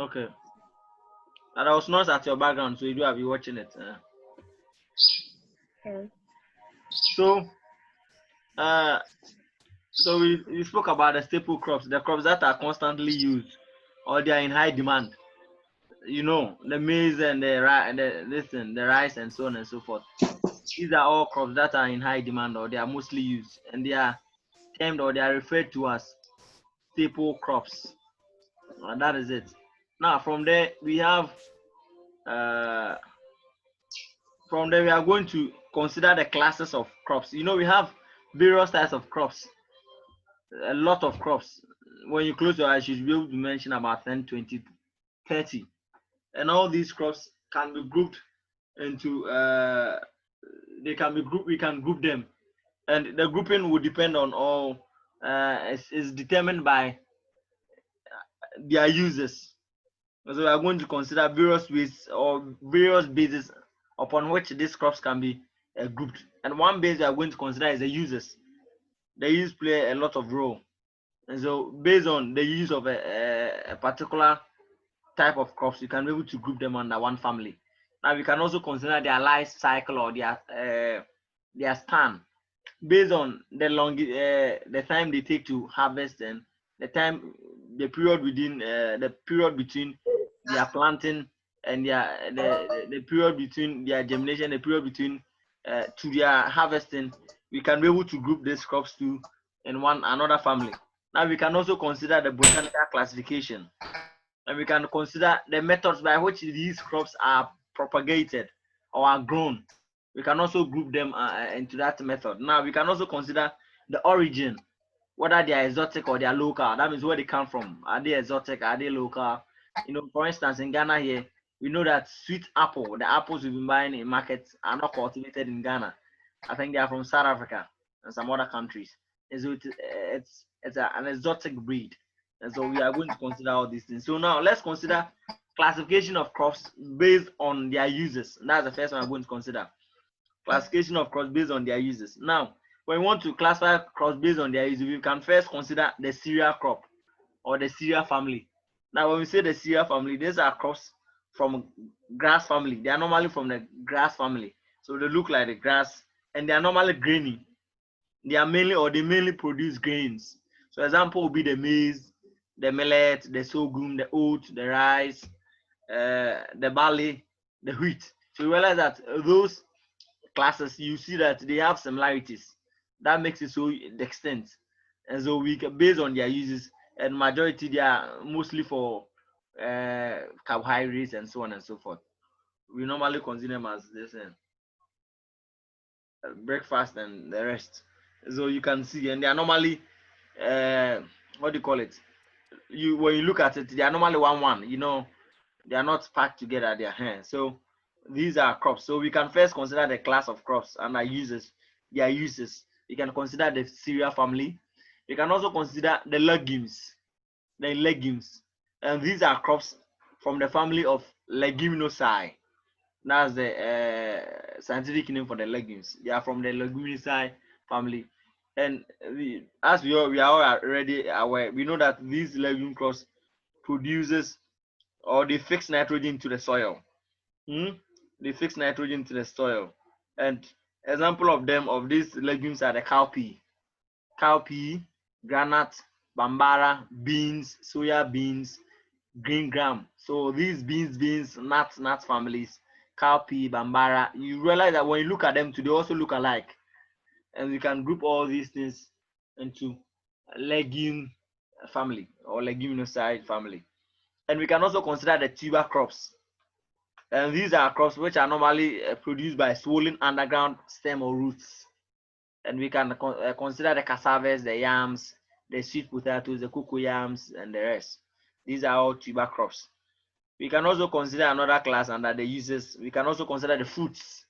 Okay. And I was not at your background, so you do have you watching it. Okay. So, uh, so we spoke about the staple crops, the crops that are constantly used or they are in high demand. You know, the maize and the rice and so on and so forth. These are all crops that are in high demand or they are mostly used, and they are termed or they are referred to as staple crops. And that is it. Now, from there we have uh, from there we are going to consider the classes of crops. You know, we have various types of crops, a lot of crops. When you close your eyes, you should be able to mention about 10, 20, 30. And all these crops can be grouped into they can be grouped, we can group them, and the grouping will depend on all is determined by their uses. So we are going to consider various ways or various bases upon which these crops can be grouped. And one base we are going to consider is the uses. The use play a lot of role. And so based on the use of a particular type of crops, you can be able to group them under one family. Now we can also consider their life cycle or their span based on the time they take to harvest and the period within the period between their planting and the period between their germination, the period between to their harvesting. We can be able to group these crops to in one another family. Now we can also consider the botanical classification, and we can consider the methods by which these crops are propagated or are grown. We can also group them into that method. Now we can also consider the origin, whether they are exotic or they are local. That means where they come from. Are they exotic? Are they local? You know, for instance, in Ghana here, we know that sweet apple, the apples we've been buying in markets are not cultivated in Ghana. I think they are from South Africa and some other countries. And so an exotic breed. And so we are going to consider all these things. So now let's consider classification of crops based on their uses. And that's the first one I'm going to consider. Classification of crops based on their uses. Now, when we want to classify crops based on their uses, we can first consider the cereal crop or the cereal family. Now, when we say the cereal family, these are crops from grass family. They are normally from the grass family. So they look like the grass and they are normally grainy. They mainly produce grains. So example would be the maize, the millet, the sorghum, the oat, the rice, the barley, the wheat. So you realize that those classes, you see that they have similarities. That makes it so extent. And so we can, based on their uses, and majority they are mostly for carbohydrates and so on and so forth. We normally consume them as this breakfast and the rest. So you can see, and they are normally what do you call it? You when you look at it, they are normally one. You know, they are not packed together. They are here. So these are crops. So we can first consider the class of crops and their uses. Their uses. We can consider the cereal family. We can also consider the legumes. The legumes, and these are crops from the family of leguminosae. That's the scientific name for the legumes. They are from the leguminaceae family. And as we are all already aware, we know that these legume crops produces or they fix nitrogen to the soil. They fix nitrogen to the soil. And example of them of these legumes are the cowpea, granite, bambara, beans, soya beans, green gram. So these beans, nuts families, cowpea, bambara, you realize that when you look at them too, they also look alike. And we can group all these things into legume family or leguminosae family. And we can also consider the tuber crops. And these are crops which are normally produced by swollen underground stem or roots. And we can consider the cassavas, the yams, the sweet potatoes, the cocoyams, and the rest. These are all tuber crops. We can also consider another class under the uses. We can also consider the fruits.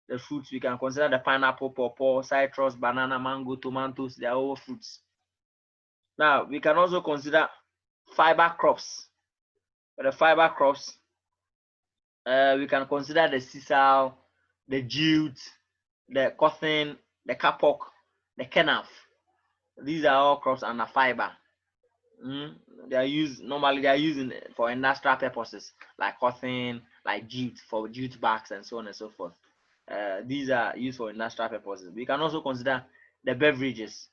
The fruits, we can consider the pineapple, pawpaw, citrus, banana, mango, tomatoes. They are all fruits. Now, we can also consider fiber crops. For the fiber crops, we can consider the sisal, the jute, the cotton, the kapok, the kenaf. These are all crops under fiber. They are used normally. They are using for industrial purposes like cotton, like jute for jute bags and so on and so forth. These are used for industrial purposes. We can also consider the beverages,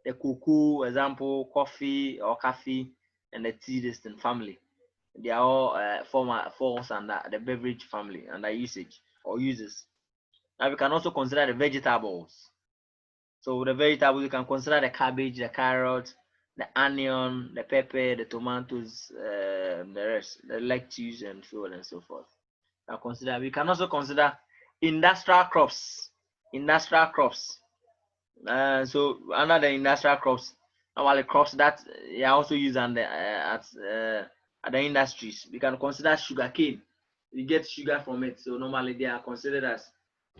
the cocoa, example, coffee or coffee, and the tea distant family. They are all falls under the beverage family under usage or uses. Now we can also consider the vegetables. So the vegetables you can consider the cabbage, the carrot, the onion, the pepper, the tomatoes, the rest, the lettuce, and so on and so forth. We can also consider industrial crops. Industrial crops. So under the industrial crops, normally crops that are also used at the industries. We can consider sugarcane. We get sugar from it, so normally they are considered as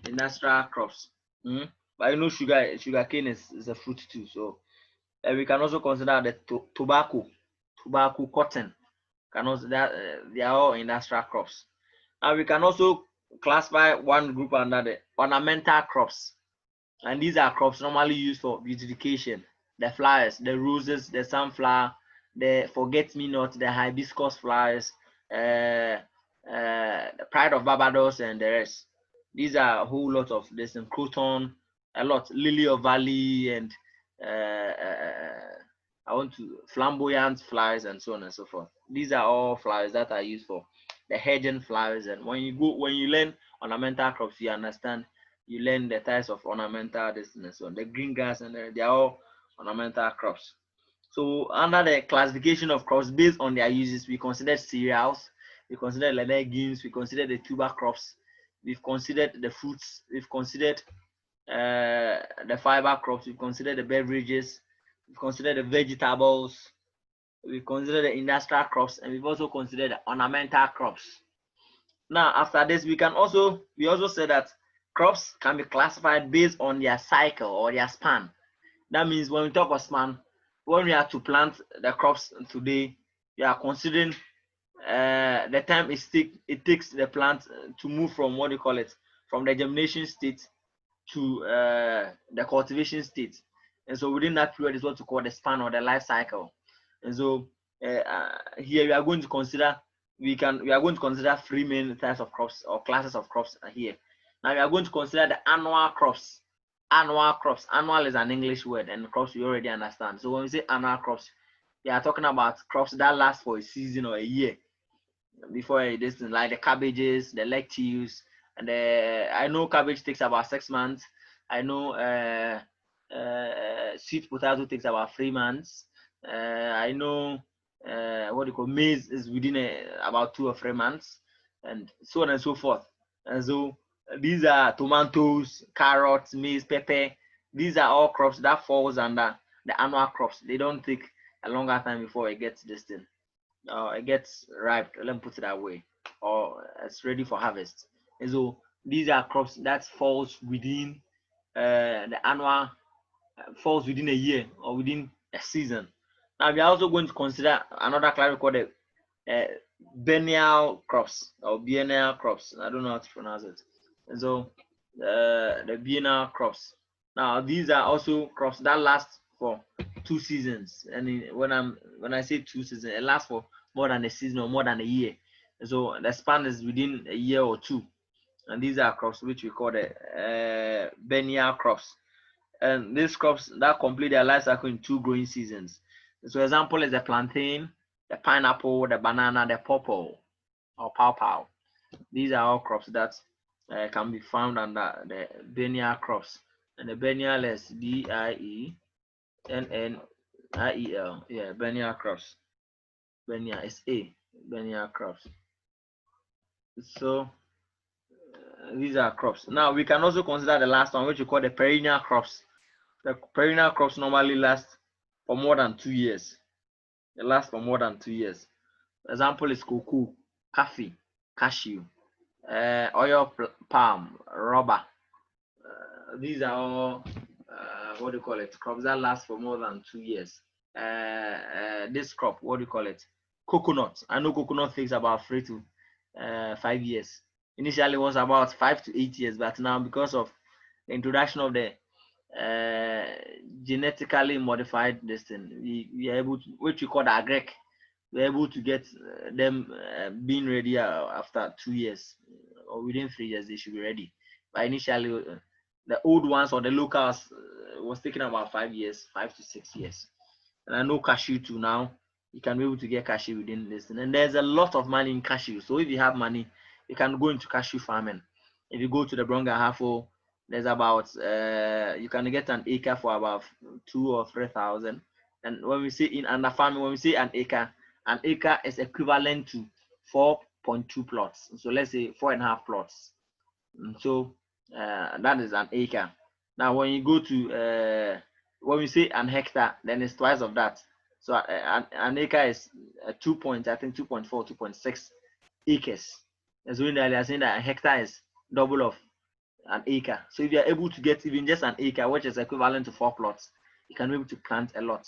industrial crops. But you know, sugarcane is a fruit too. So we can also consider the tobacco, cotton. Can also that they are all industrial crops. And we can also classify one group under the ornamental crops. And these are crops normally used for beautification. The flowers, the roses, the sunflower, the forget-me-not, the hibiscus flowers, the pride of Barbados, and the rest. These are a whole lot of this in croton, a lot lily of valley, and I want to flamboyant flowers and so on and so forth. These are all flowers that are used for the hedging flowers. And when you learn ornamental crops, you understand. You learn the types of ornamental this and so on. The green grass and they are all ornamental crops. So under the classification of crops based on their uses, we consider cereals, we consider the legumes, we consider the tuber crops, we've considered the fruits, we've considered the fiber crops, we've considered the beverages, we've considered the vegetables, we've considered the industrial crops, and we've also considered the ornamental crops. Now, after this, we also said that crops can be classified based on their cycle or their span. That means when we talk of span, when we are to plant the crops today, we are considering the time it takes the plant to move from what do you call it, from the germination state to the cultivation state. And so within that period is what we call the span or the life cycle. And so here we are going to consider three main types of crops or classes of crops here. Now we are going to consider the annual crops. Annual crops. Annual is an English word, and crops we already understand. So when we say annual crops, we are talking about crops that last for a season or a year. Before this, like the cabbages, the lettuce, and I know cabbage takes about 6 months. I know sweet potato takes about 3 months. I know what do you call maize is within about 2 or 3 months, and so on and so forth. And so these are tomatoes, carrots, maize, pepper. These are all crops that falls under the annual crops. They don't take a longer time before it gets this thing. It gets ripe. Let me put it that way, or it's ready for harvest. And so these are crops that falls within the annual, falls within a year or within a season. Now we are also going to consider another class called the biennial crops or biennial crops. I don't know how to pronounce it. And so the biennial crops. Now these are also crops that last for 2 seasons. And when I say 2 seasons, it lasts for more than a season or more than a year. And so the span is within a year or two. And these are crops which we call the biennial crops. And these crops that complete their life cycle in 2 growing seasons. So example is the plantain, the pineapple, the banana, the pawpaw or pawpaw. These are all crops that can be found under the biennial crops. And the biennial is biennial. Yeah, biennial crops. Biennial is biennial crops. So these are crops. Now we can also consider the last one, which we call the perennial crops. The perennial crops normally last for more than 2 years. They last for more than 2 years. Example is cocoa, coffee, cashew, oil palm, rubber. These are all what do you call it? Crops that last for more than 2 years. This crop, what do you call it? Coconut. I know coconut takes about 3 to 5 years. Initially, it was about 5 to 8 years, but now because of the introduction of the genetically modified this thing. We are able to, which we call the agric. We're able to get them being ready after 2 years or within 3 years. They should be ready. But initially, the old ones or the locals was taking about 5 years, 5 to 6 years. And I know cashew too now. You can be able to get cashew within this thing. And there's a lot of money in cashew. So if you have money, you can go into cashew farming. If you go to the Bronga Hafo, there's about you can get an acre for about 2 or 3 thousand. And when we say in under farming, when we say an acre is equivalent to 4.2 plots. So let's say 4.5 plots. So that is an acre. Now when you go to when we say an hectare, then it's twice of that. So an acre is 2.4, 2.6 acres. As we are saying that a hectare is double of an acre. So if you are able to get even just an acre, which is equivalent to 4 plots, you can be able to plant a lot.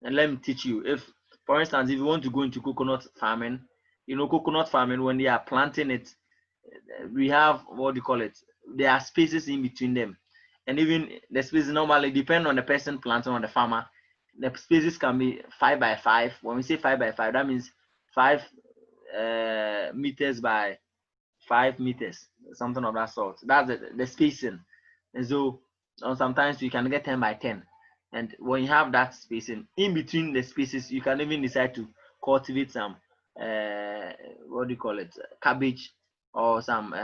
And let me teach you. If, for instance, if you want to go into coconut farming, coconut farming, when they are planting it, we have, what do you call it? There are spaces in between them. And even the spaces normally depend on the person planting, on the farmer. The spaces can be 5 by 5. When we say 5 by 5, that means 5 meters by 5 meters, something of that sort. That's the spacing. And so sometimes you can get 10 by 10. And when you have that spacing, in between the spaces, you can even decide to cultivate some, what do you call it, cabbage or some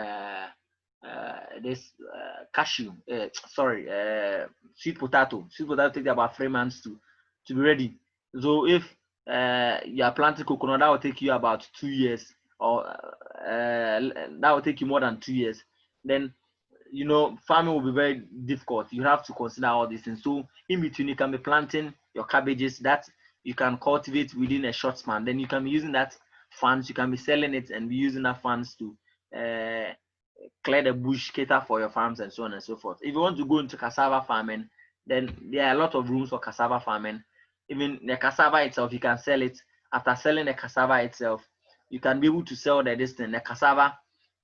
this cashew, sweet potato. Sweet potato takes about 3 months to be ready. So if you are planting coconut, that will take you about 2 years, or that will take you more than 2 years. Then farming will be very difficult. You have to consider all these things. So in between, you can be planting your cabbages that you can cultivate within a short span. Then you can be using that funds, you can be selling it and be using that funds to clear the bush, cater for your farms, and so on and so forth. If you want to go into cassava farming, then there are a lot of rooms for cassava farming. Even the cassava itself, you can sell it. After selling the cassava itself, you can be able to sell the cassava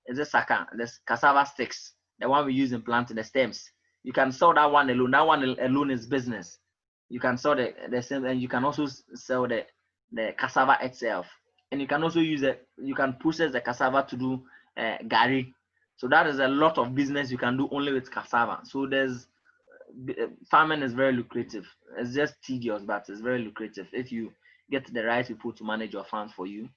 is a saka, the cassava sticks, the one we use in planting the stems. You can sell that one alone. That one alone is business. You can sell the stems, and you can also sell the cassava itself. And you can also use it. You can process the cassava to do gari. So that is a lot of business you can do only with cassava. So there's farming is very lucrative. It's just tedious, but it's very lucrative if you get the right people to manage your farms for you.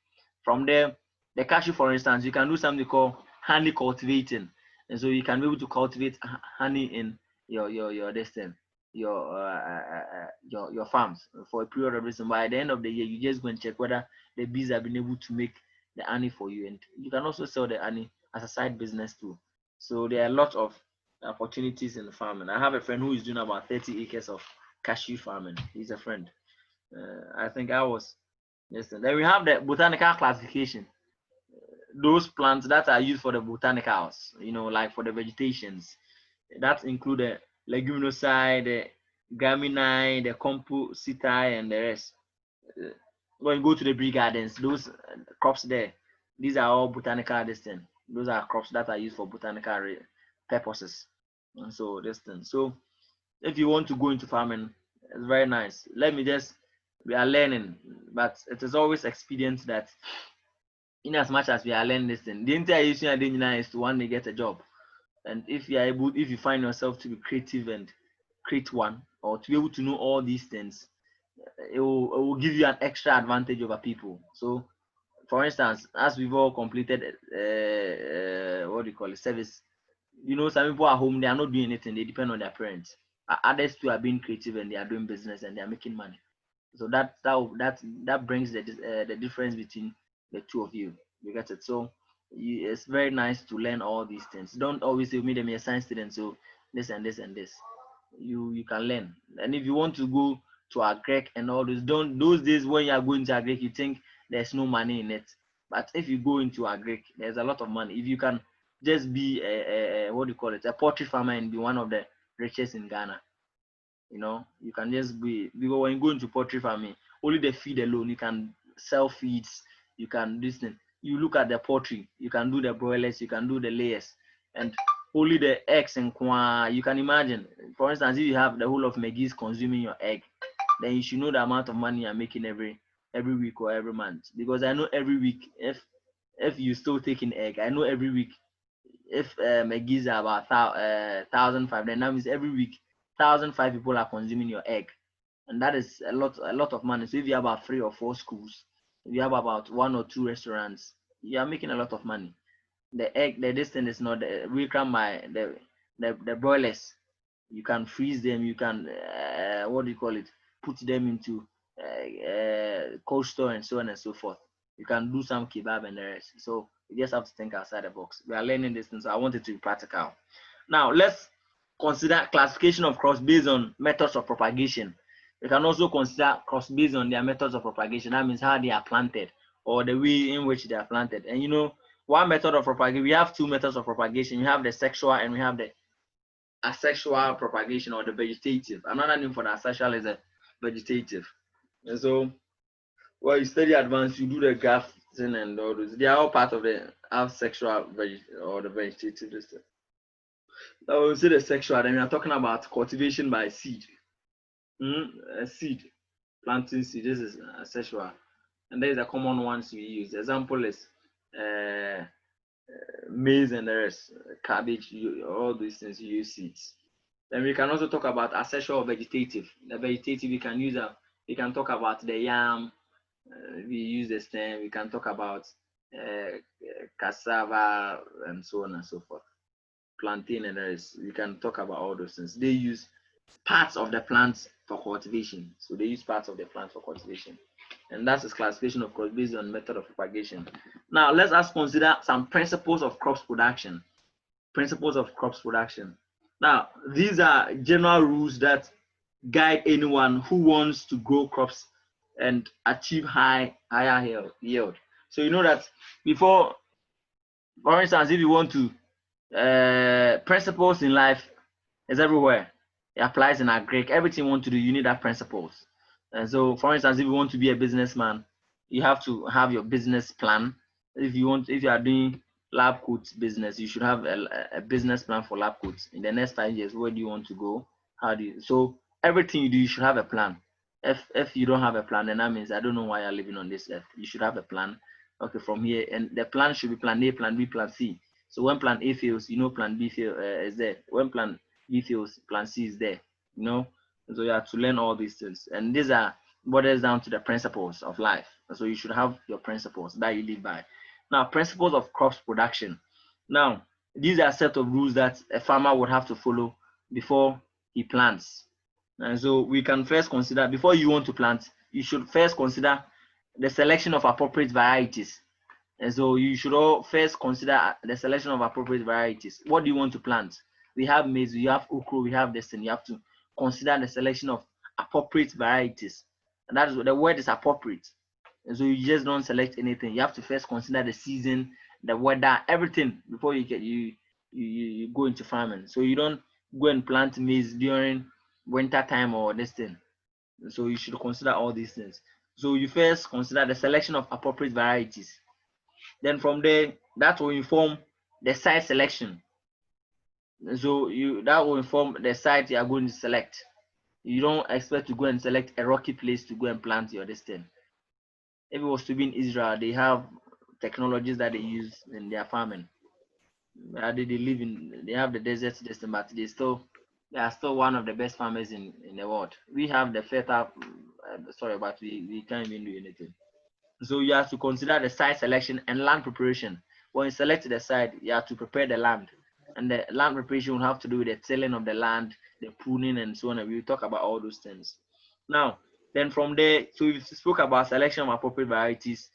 From there, the cashew, for instance, you can do something called honey cultivating, and so you can be able to cultivate honey in your distance, your farms for a period of reason. By the end of the year, you just go and check whether the bees have been able to make the honey for you, and you can also sell the honey as a side business too. So there are a lot of opportunities in farming. I have a friend who is doing about 30 acres of cashew farming. He's a friend. I think I was. Yes. Then we have the botanical classification. Those plants that are used for the botanicals, like for the vegetations, that include the leguminosae, the graminae, the compositae, and the rest. When you go to the bee gardens, those crops there, these are all botanical distance. Those are crops that are used for botanical purposes. And so this thing. So if you want to go into farming, it's very nice. We are learning, but it is always expedient that in as much as we are learning this thing, the entire issue is to one day get a job. And if you find yourself to be creative and create one, or to be able to know all these things, it will give you an extra advantage over people. So for instance, as we've all completed what do you call it, service, some people are home, they are not doing anything, they depend on their parents. Others too are being creative and they are doing business and they are making money. So that brings the difference between the two of you. You get it? So it's very nice to learn all these things. Don't always say me them a science student, so this and this and this. You can learn. And if you want to go to agrek and all those days when you are going to agrek, you think there's no money in it. But if you go into agrek, there's a lot of money. If you can just be a what do you call it, a poultry farmer and be one of the richest in Ghana. You can just be, because when you go into poultry farming, only the feed alone, you can sell feeds, you can this thing. You look at the poultry, you can do the broilers, you can do the layers, and only the eggs and kwa. You can imagine, for instance, if you have the whole of Megis consuming your egg, then you should know the amount of money you're making every week or every month. Because I know every week, if you still taking egg, I know every week if Megis are about 1,005, then that means every week 1,005 people are consuming your egg, and that is a lot of money. So if you have about 3 or 4 schools, if you have about 1 or 2 restaurants, you are making a lot of money. The egg, the distance is not we can buy the broilers. You can freeze them. You can what do you call it? Put them into cold store and so on and so forth. You can do some kebab and the rest. So you just have to think outside the box. We are learning this thing, so I want it to be practical. Now let's consider classification of crops based on methods of propagation. We can also consider crops based on their methods of propagation. That means how they are planted or the way in which they are planted. And you know, one method of propagation, we have 2 methods of propagation. We have the sexual and we have the asexual propagation or the vegetative. Another name for the asexual is the vegetative. And so, well, you study advanced, you do the grafting and all those. They are all part of the asexual or the vegetative system. Now, we say the sexual, then we are talking about cultivation by seed. A seed, planting seed. This is asexual, and there is a common ones we use. Example is uh, maize and the rest, cabbage, all these things you use seeds. Then we can also talk about asexual vegetative. The vegetative we can talk about the yam, we use the stem, we can talk about cassava and so on and so forth. Plantain and the rest, we can talk about all those things. They use parts of the plants for cultivation. So they use parts of the plant for cultivation. And that's the classification of crops based on method of propagation. Now let's us consider some principles of crops production. Principles of crops production. Now, these are general rules that guide anyone who wants to grow crops and achieve higher yield. So you know that before, for instance, if you want to, principles in life is everywhere. It applies in agric. Everything you want to do, you need that principles. And so, for instance, if you want to be a businessman, you have to have your business plan. If you are doing lab coats business, you should have a business plan for lab coats. In the next 5 years, where do you want to go? How do you? So everything you do, you should have a plan. If you don't have a plan, then that means I don't know why you're living on this earth. You should have a plan. Okay, from here, and the plan should be plan A, plan B, plan C. So when plan A fails, you know plan B is there. When plan B fails, plan C is there. You know, so you have to learn all these things, and these are boils down to the principles of life. So you should have your principles that you live by. Now, principles of crops production. Now, these are a set of rules that a farmer would have to follow before he plants. And so we can first consider, before you want to plant, you should first consider the selection of appropriate varieties. And so you should all first consider the selection of appropriate varieties. What do you want to plant? We have maize, we have okra, we have this, and you have to consider the selection of appropriate varieties. And that is what the word is appropriate. And so you just don't select anything. You have to first consider the season, the weather, everything before you go into farming. So you don't go and plant maize during winter time or this thing. So you should consider all these things. So you first consider the selection of appropriate varieties. Then from there, that will inform the site selection. So that will inform the site you are going to select. You don't expect to go and select a rocky place to go and plant your this thing. If it was to be in Israel, they have technologies that they use in their farming. They have the desert system, but they are still one of the best farmers in the world. We have the fertile, sorry, but we can't even do anything. So you have to consider the site selection and land preparation. When you select the site, you have to prepare the land. And the land preparation will have to do with the tilling of the land, the pruning, and so on. And we'll talk about all those things. Now, then from there, so we spoke about selection of appropriate varieties.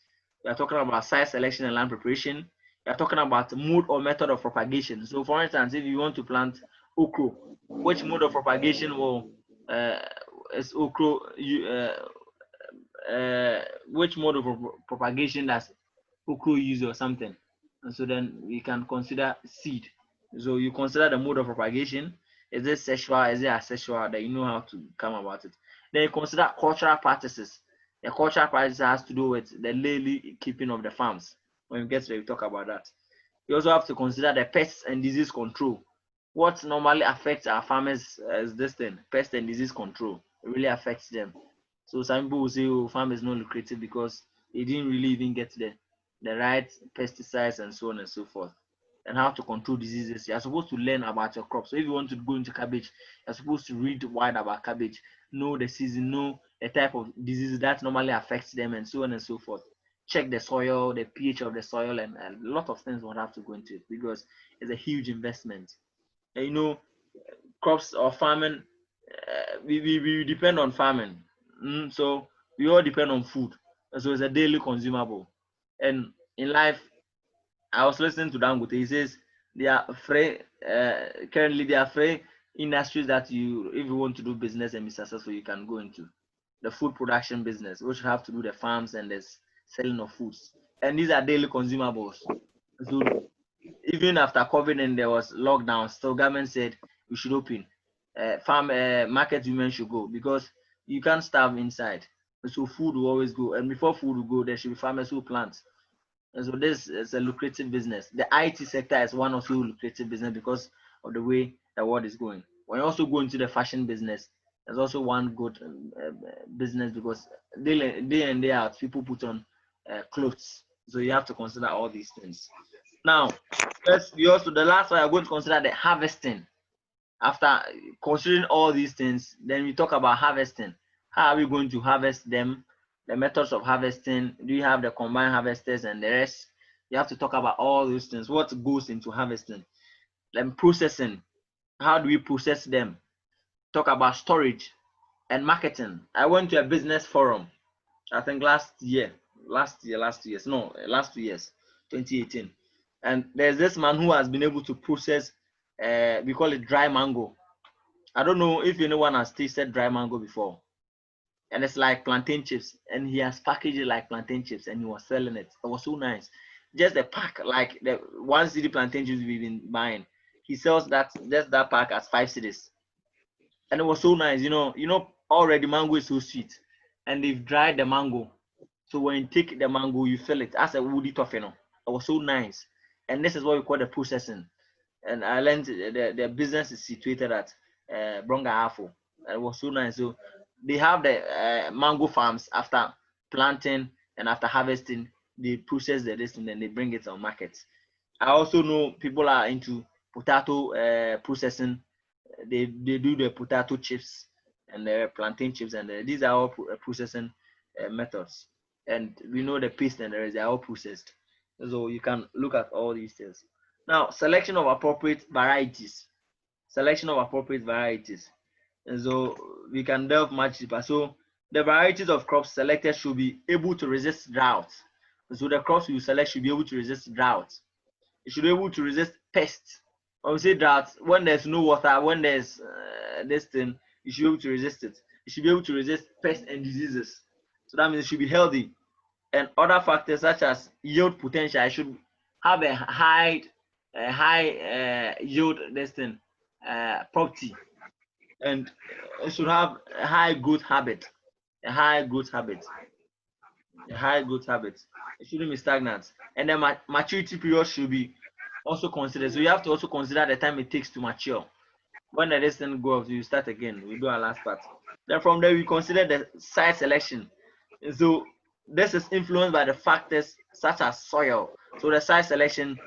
We are talking about site selection and land preparation. We are talking about mode or method of propagation. So, for instance, if you want to plant okra, which mode of propagation will is okra? Which mode of propagation does okra use or something? And so then we can consider seed. So you consider the mode of propagation. Is it sexual? Is it asexual? That you know how to come about it. Then you consider cultural practices. The cultural practices has to do with the daily keeping of the farms. When we get there, we talk about that. You also have to consider the pests and disease control. What normally affects our farmers is this thing, pest and disease control. It really affects them. So some people will say, oh, farm is not lucrative because they didn't really even get the right pesticides and so on and so forth. And how to control diseases. You're supposed to learn about your crop. So if you want to go into cabbage, you're supposed to read wide about cabbage, know the season, know the type of diseases that normally affects them, and so on and so forth. Check the soil, the pH of the soil, and a lot of things will have to go into it because it's a huge investment. And crops or farming, we depend on farming. So we all depend on food. And so it's a daily consumable. And in life, I was listening to Dangote. He says they are afraid, currently there are three industries that if you want to do business and be successful, you can go into. The food production business, which have to do the farms and the selling of foods. And these are daily consumables. So even after COVID and there was lockdown, still government said we should open. Farm market women should go because you can't starve inside. So food will always go, and before food will go, there should be farmers who plant. And so this is a lucrative business. The IT sector is one also lucrative business because of the way the world is going. When you also go into the fashion business, there's also one good business because day in day out people put on clothes. So you have to consider all these things. Now, the last one I'm going to consider the harvesting. After considering all these things, then we talk about harvesting. How are we going to harvest them? The methods of harvesting. Do you have the combined harvesters and the rest? You have to talk about all those things. What goes into harvesting? Then processing. How do we process them? Talk about storage and marketing. I went to a business forum, I think last 2 years, 2018. And there's this man who has been able to process, we call it dry mango. I don't know if anyone has tasted dry mango before. And it's like plantain chips. And he has packaged it like plantain chips and he was selling it. It was so nice. Just the pack, like the 1 cedi plantain chips we've been buying. He sells that pack as 5 cedis. And it was so nice. Already mango is so sweet. And they've dried the mango. So when you take the mango, you feel it as a woody toffee. It was so nice. And this is what we call the processing. And I learned the business is situated at Bronga Afo. And it was so nice. So they have the mango farms. After planting and after harvesting, they process the this and then they bring it on markets. I also know people are into potato processing. They do the potato chips and the plantain chips, and these are all processing methods. And we know the paste and the rest, they are all processed. So you can look at all these things. Now, selection of appropriate varieties. Selection of appropriate varieties. And so we can delve much deeper. So the varieties of crops selected should be able to resist drought. So the crops you select should be able to resist drought. It should be able to resist pests. When we say drought, when there's no water, when there's this thing, you should be able to resist it. It should be able to resist pests and diseases. So that means it should be healthy. And other factors such as yield potential, I should have a high yield property, and it should have a high growth habit, a high growth habit, a high growth habit. It shouldn't be stagnant, and the maturity period should be also considered. So you have to also consider the time it takes to mature. When the distance goes, you start again. We do our last part. Then from there, we consider the site selection. And so this is influenced by the factors such as soil. So the site selection,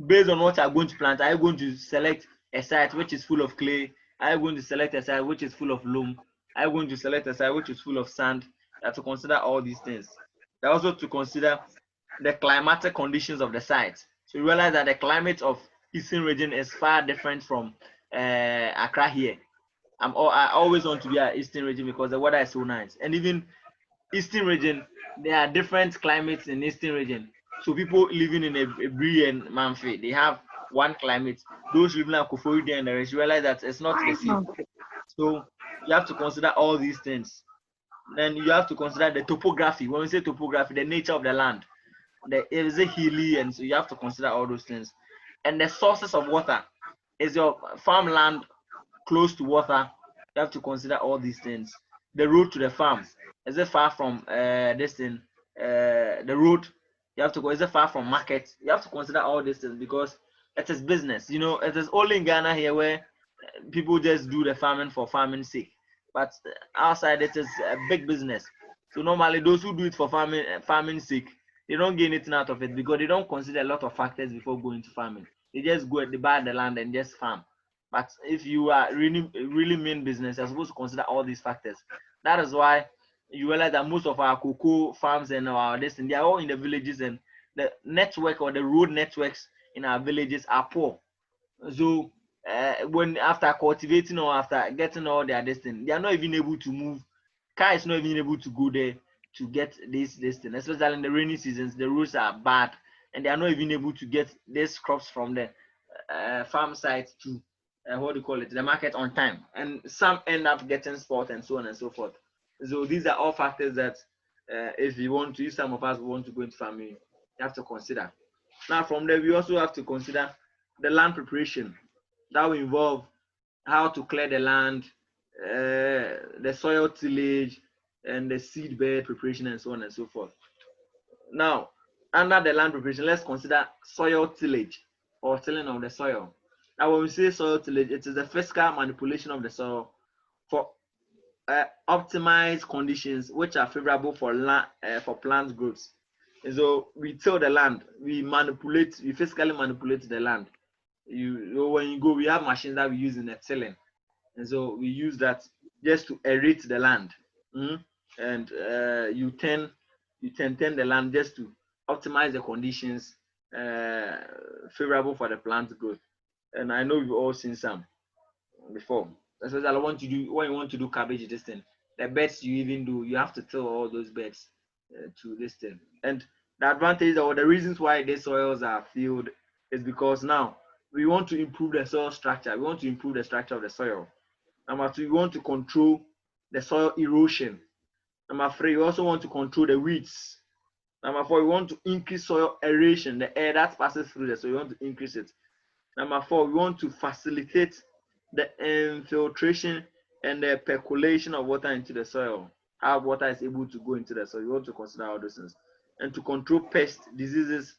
based on what you are going to plant, are you going to select a site which is full of clay? Are you going to select a site which is full of loam? Are you going to select a site which is full of sand? You have to consider all these things. You also to consider the climatic conditions of the site. So you realize that the climate of Eastern region is far different from Accra here. I always want to be at Eastern region because the weather is so nice. And even Eastern region, there are different climates in Eastern region. So people living in Ebri and Manfi, they have one climate. Those living in Koforidua and the rest, you realize that it's not the same. So you have to consider all these things. Then you have to consider the topography. When we say topography, the nature of the land. Is it hilly, and so you have to consider all those things. And the sources of water. Is your farmland close to water? You have to consider all these things. The road to the farm, is it far from the road? You have to, is it far from market? You have to consider all these things because it is business. It is only in Ghana here where people just do the farming for farming's sake. But outside, it is a big business. So normally, those who do it for farming sake, they don't get anything out of it because they don't consider a lot of factors before going to farming. They just go, they buy the land and just farm. But if you are really mean business, you're supposed to consider all these factors. That is why you realize that most of our cocoa farms and our this and they are all in the villages, and the network or the road networks in our villages are poor. So when after cultivating or after getting all their destiny, they are not even able to move. Car is not even able to go there to get this thing, especially in the rainy seasons. The roads are bad, and they are not even able to get these crops from the farm site to what do you call it, the market on time. And some end up getting spoiled and so on and so forth. So these are all factors that if you want to, if some of us want to go into farming, you have to consider. Now from there, we also have to consider the land preparation. That will involve how to clear the land, the soil tillage, and the seed bed preparation, and so on and so forth. Now, under the land preparation, let's consider soil tillage or tilling of the soil. Now, when we say soil tillage, it is the physical manipulation of the soil for optimized conditions which are favorable for plant growth. And so we till the land, we physically manipulate the land. When you go, we have machines that we use in the tilling, and so we use that just to aerate the land. And you turn the land just to optimize the conditions favorable for the plant growth. And I know we've all seen some before. Especially when you want to do cabbage this thing, the beds you even do, you have to till all those beds to this thing. And the advantage or the reasons why these soils are filled is because now we want to improve the soil structure. We want to improve the structure of the soil. Number two, we want to control the soil erosion. Number three, we also want to control the weeds. Number four, we want to increase soil aeration, the air that passes through there, so we want to increase it. Number four, we want to facilitate the infiltration and the percolation of water into the soil, how water is able to go into the soil. We want to consider all those things. And to control pests, diseases,